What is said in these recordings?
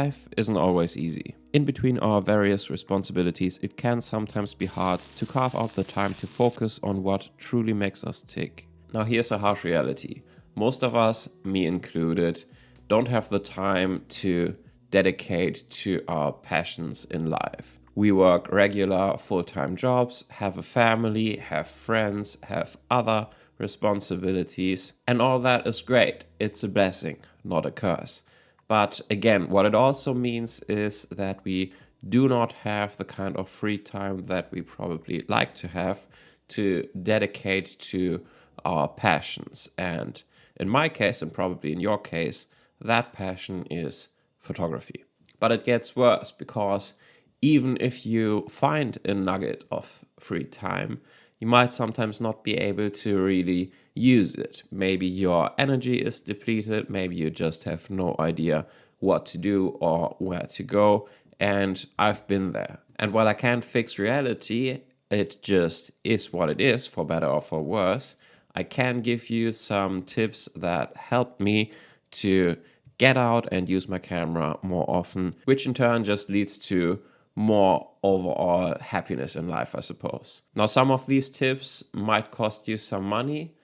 life isn't always easy. In between our various responsibilities, it can sometimes be hard to carve out the time to focus on what truly makes us tick. Now here's a harsh reality. Most of us, me included, don't have the time to dedicate to our passions in life. We work regular full-time jobs, have a family, have friends, have other responsibilities, and all that is great. It's a blessing, not a curse. But again, what it also means is that we do not have the kind of free time that we probably like to have to dedicate to our passions. And in my case, and probably in your case, that passion is photography. But it gets worse, because even if you find a nugget of free time, you might sometimes not be able to really use it. Maybe your energy is depleted, maybe you just have no idea what to do or where to go, and I've been there. And while I can't fix reality, it just is what it is, for better or for worse, I can give you some tips that helped me to get out and use my camera more often, which in turn just leads to more overall happiness in life, I suppose. Now, some of these tips might cost you some money,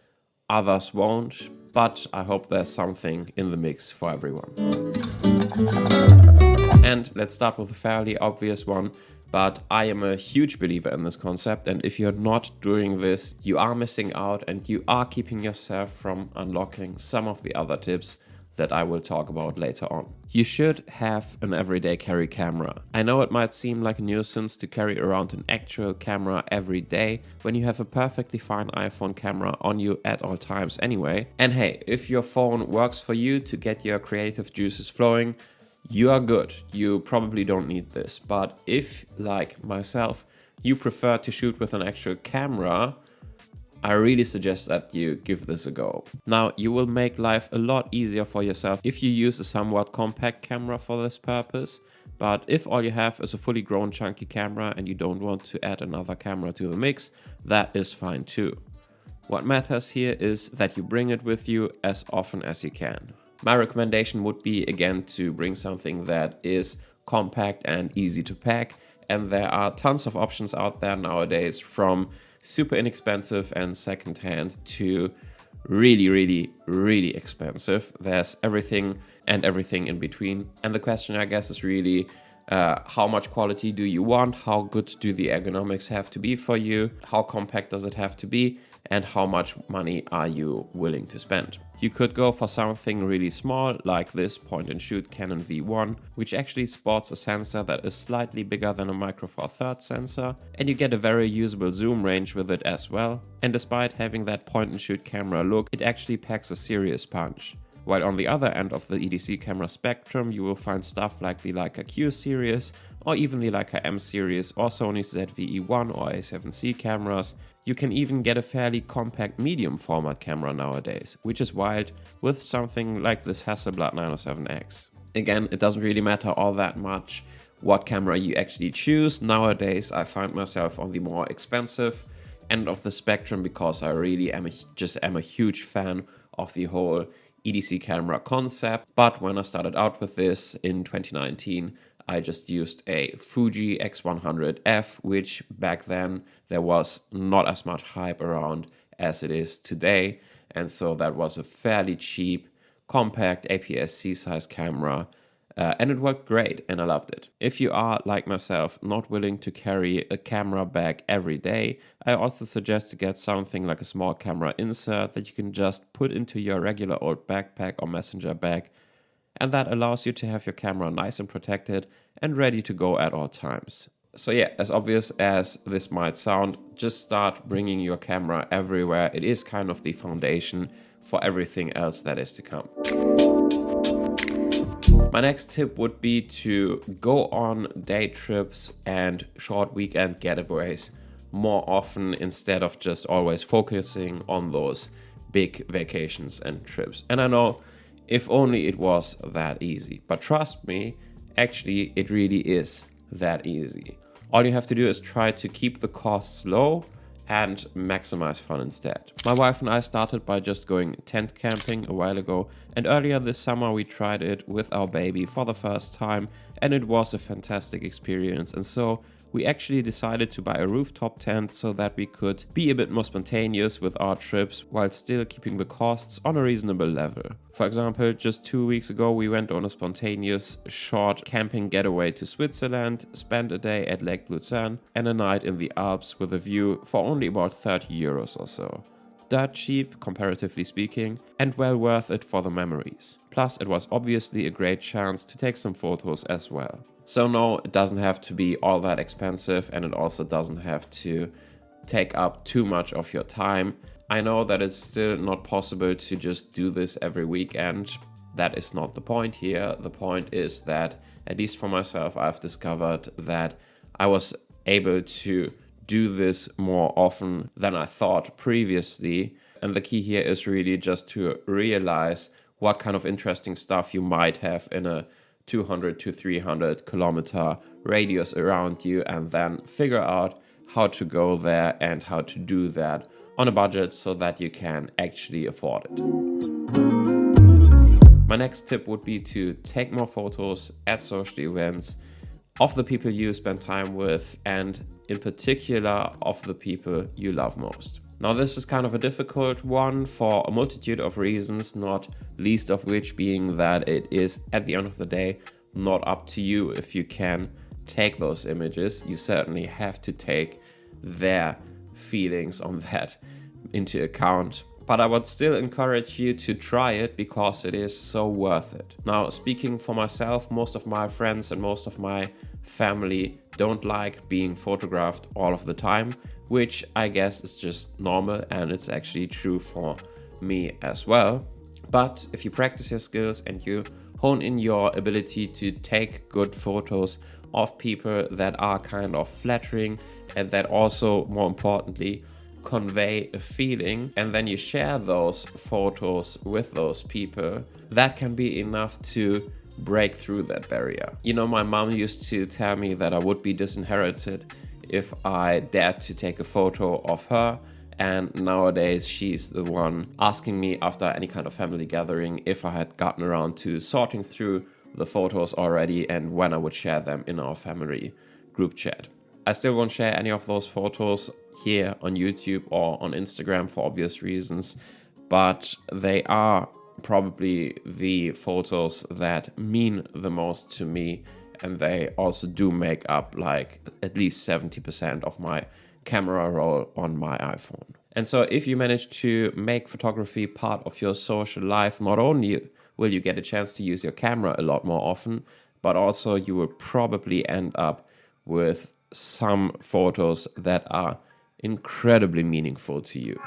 others won't, but I hope there's something in the mix for everyone. And let's start with a fairly obvious one, but I am a huge believer in this concept, and if you're not doing this, you are missing out and you are keeping yourself from unlocking some of the other tips that I will talk about later on. You should have an everyday carry camera. I know it might seem like a nuisance to carry around an actual camera every day when you have a perfectly fine iPhone camera on you at all times anyway. And hey, if your phone works for you to get your creative juices flowing, you are good. You probably don't need this. But if, like myself, you prefer to shoot with an actual camera, I really suggest that you give this a go. Now, you will make life a lot easier for yourself if you use a somewhat compact camera for this purpose. But if all you have is a fully grown chunky camera and you don't want to add another camera to the mix, that is fine too. What matters here is that you bring it with you as often as you can. My recommendation would be, again, to bring something that is compact and easy to pack. And there are tons of options out there nowadays, from super inexpensive and secondhand to really, really, really expensive. There's everything and everything in between. And the question, I guess, is really how much quality do you want? How good do the ergonomics have to be for you? How compact does it have to be? And how much money are you willing to spend? You could go for something really small, like this point-and-shoot Canon V1, which actually sports a sensor that is slightly bigger than a Micro Four Thirds sensor, and you get a very usable zoom range with it as well. And despite having that point-and-shoot camera look, it actually packs a serious punch. While on the other end of the EDC camera spectrum, you will find stuff like the Leica Q series, or even the Leica M series, or Sony's ZV-E1 or A7C cameras. You can even get a fairly compact medium format camera nowadays, which is wild, with something like this Hasselblad 907X. Again, it doesn't really matter all that much what camera you actually choose. Nowadays, I find myself on the more expensive end of the spectrum, because I really am a huge fan of the whole EDC camera concept. But when I started out with this in 2019, I just used a Fuji X100F, which back then there was not as much hype around as it is today. And so that was a fairly cheap, compact APS-C size camera. And it worked great and I loved it. If you are, like myself, not willing to carry a camera bag every day, I also suggest to get something like a small camera insert that you can just put into your regular old backpack or messenger bag. And that allows you to have your camera nice and protected and ready to go at all times. So yeah, as obvious as this might sound, just start bringing your camera everywhere. It is kind of the foundation for everything else that is to come. My next tip would be to go on day trips and short weekend getaways more often, instead of just always focusing on those big vacations and trips. And I know, if only it was that easy. But trust me, actually, it really is that easy. All you have to do is try to keep the costs low and maximize fun instead. My wife and I started by just going tent camping a while ago, and earlier this summer we tried it with our baby for the first time, and it was a fantastic experience. And so we actually decided to buy a rooftop tent so that we could be a bit more spontaneous with our trips while still keeping the costs on a reasonable level. For example, just 2 weeks ago we went on a spontaneous short camping getaway to Switzerland, spent a day at Lake Lucerne and a night in the Alps with a view for only about 30 euros or so. Dirt cheap, comparatively speaking, and well worth it for the memories. Plus, it was obviously a great chance to take some photos as well. So no, it doesn't have to be all that expensive, and it also doesn't have to take up too much of your time. I know that it's still not possible to just do this every weekend. That is not the point here. The point is that, at least for myself, I've discovered that I was able to do this more often than I thought previously. And the key here is really just to realize what kind of interesting stuff you might have in a 200 to 300 kilometer radius around you, and then figure out how to go there and how to do that on a budget so that you can actually afford it. My next tip would be to take more photos at social events of the people you spend time with, and in particular of the people you love most. Now, this is kind of a difficult one for a multitude of reasons, not least of which being that it is, at the end of the day, not up to you if you can take those images. You certainly have to take their feelings on that into account. But I would still encourage you to try it because it is so worth it. Now, speaking for myself, most of my friends and most of my family don't like being photographed all of the time, which I guess is just normal, and it's actually true for me as well. But if you practice your skills and you hone in your ability to take good photos of people that are kind of flattering and that also, more importantly, convey a feeling, and then you share those photos with those people, that can be enough to break through that barrier. You know, my mom used to tell me that I would be disinherited if I dared to take a photo of her, and nowadays she's the one asking me after any kind of family gathering if I had gotten around to sorting through the photos already and when I would share them in our family group chat. I still won't share any of those photos here on YouTube or on Instagram for obvious reasons, but they are probably the photos that mean the most to me, and they also do make up like at least 70% of my camera roll on my iPhone. And so if you manage to make photography part of your social life, not only will you get a chance to use your camera a lot more often, but also you will probably end up with some photos that are incredibly meaningful to you.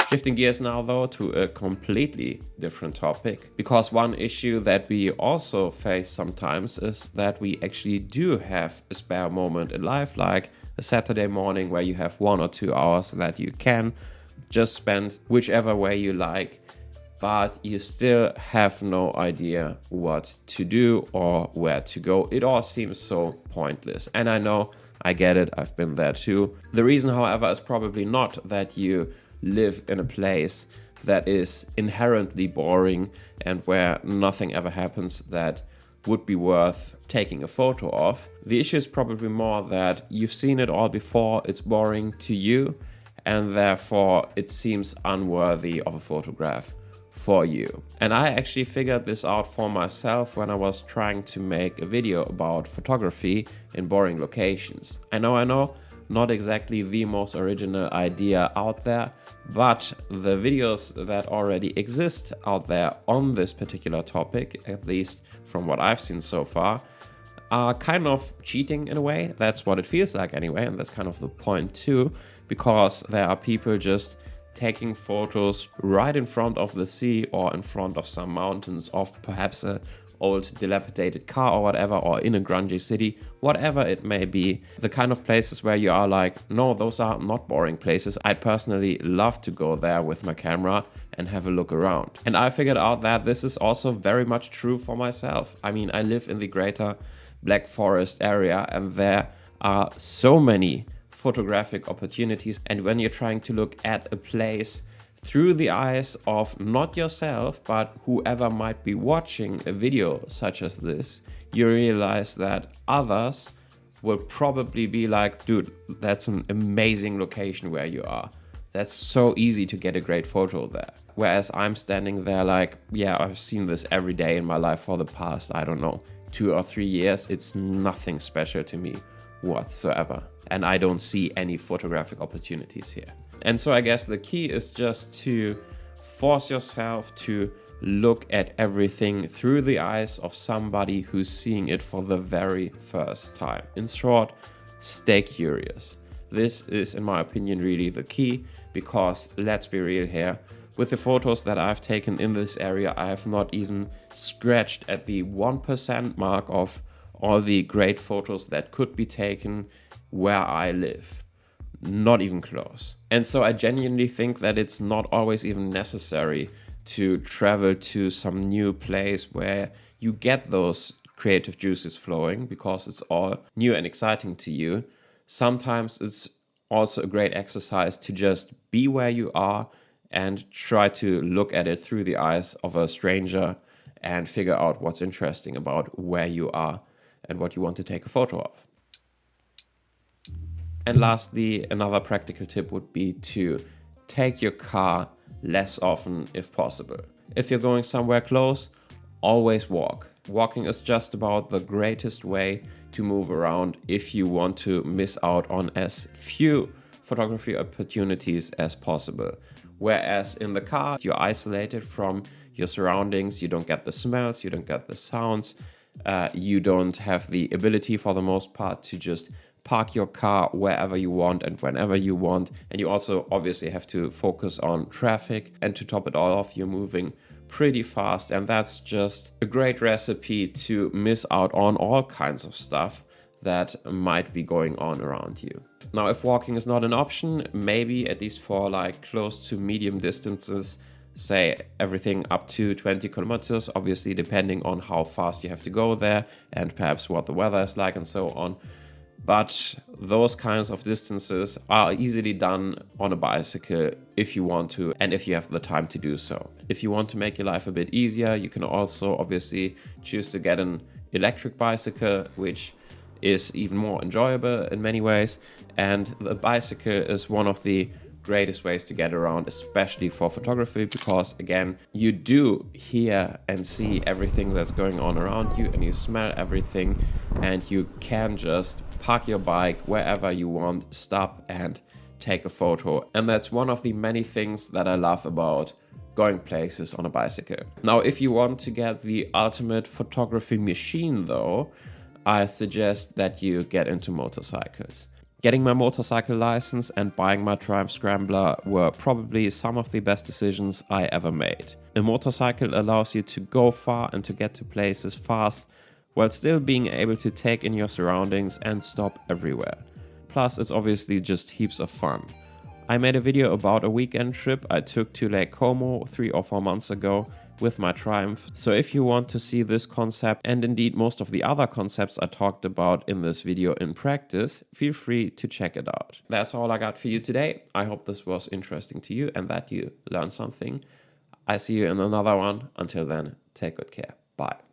Shifting gears now though to a completely different topic, because one issue that we also face sometimes is that we actually do have a spare moment in life, like a Saturday morning where you have 1 or 2 hours that you can just spend whichever way you like, but you still have no idea what to do or where to go. It all seems so pointless, and I know, I get it, I've been there too. The reason, however, is probably not that you live in a place that is inherently boring and where nothing ever happens that would be worth taking a photo of. The issue is probably more that you've seen it all before, it's boring to you, and therefore it seems unworthy of a photograph for you. And I actually figured this out for myself when I was trying to make a video about photography in boring locations. I know, not exactly the most original idea out there, but the videos that already exist out there on this particular topic, at least from what I've seen so far, are kind of cheating in a way. That's what it feels like anyway, and that's kind of the point too, because there are people just taking photos right in front of the sea or in front of some mountains of perhaps a old dilapidated car or whatever, or in a grungy city, whatever it may be. The kind of places where you are like, no, those are not boring places. I'd personally love to go there with my camera and have a look around. And I figured out that this is also very much true for myself. I mean, I live in the greater Black Forest area, and there are so many photographic opportunities. And when you're trying to look at a place through the eyes of not yourself, but whoever might be watching a video such as this, you realize that others will probably be like, dude, that's an amazing location where you are. That's so easy to get a great photo there. Whereas I'm standing there like, yeah, I've seen this every day in my life for the past, I don't know, 2 or 3 years. It's nothing special to me whatsoever. And I don't see any photographic opportunities here. And so I guess the key is just to force yourself to look at everything through the eyes of somebody who's seeing it for the very first time. In short, stay curious. This is, in my opinion, really the key, because let's be real here, with the photos that I've taken in this area, I have not even scratched at the 1% mark of all the great photos that could be taken where I live. Not even close. And so I genuinely think that it's not always even necessary to travel to some new place where you get those creative juices flowing, because it's all new and exciting to you. Sometimes it's also a great exercise to just be where you are and try to look at it through the eyes of a stranger and figure out what's interesting about where you are and what you want to take a photo of. And lastly, another practical tip would be to take your car less often if possible. If you're going somewhere close, always walk. Walking is just about the greatest way to move around if you want to miss out on as few photography opportunities as possible. Whereas in the car, you're isolated from your surroundings, you don't get the smells, you don't get the sounds, you don't have the ability for the most part to just park your car wherever you want and whenever you want. And you also obviously have to focus on traffic, and to top it all off, you're moving pretty fast, and that's just a great recipe to miss out on all kinds of stuff that might be going on around you. Now, if walking is not an option, maybe at least for like close to medium distances, say everything up to 20 kilometers, obviously depending on how fast you have to go there and perhaps what the weather is like and so on. But those kinds of distances are easily done on a bicycle if you want to, and if you have the time to do so. If you want to make your life a bit easier, you can also obviously choose to get an electric bicycle, which is even more enjoyable in many ways. And the bicycle is one of the greatest ways to get around, especially for photography, because again, you do hear and see everything that's going on around you, and you smell everything, and you can just park your bike wherever you want, stop and take a photo. And that's one of the many things that I love about going places on a bicycle. Now, if you want to get the ultimate photography machine though, I suggest that you get into motorcycles. Getting my motorcycle license and buying my Triumph Scrambler were probably some of the best decisions I ever made. A motorcycle allows you to go far and to get to places fast, while still being able to take in your surroundings and stop everywhere. Plus, it's obviously just heaps of fun. I made a video about a weekend trip I took to Lake Como 3 or 4 months ago with my Triumph. So if you want to see this concept, and indeed most of the other concepts I talked about in this video in practice, feel free to check it out. That's all I got for you today. I hope this was interesting to you and that you learned something. I see you in another one. Until then, take good care. Bye.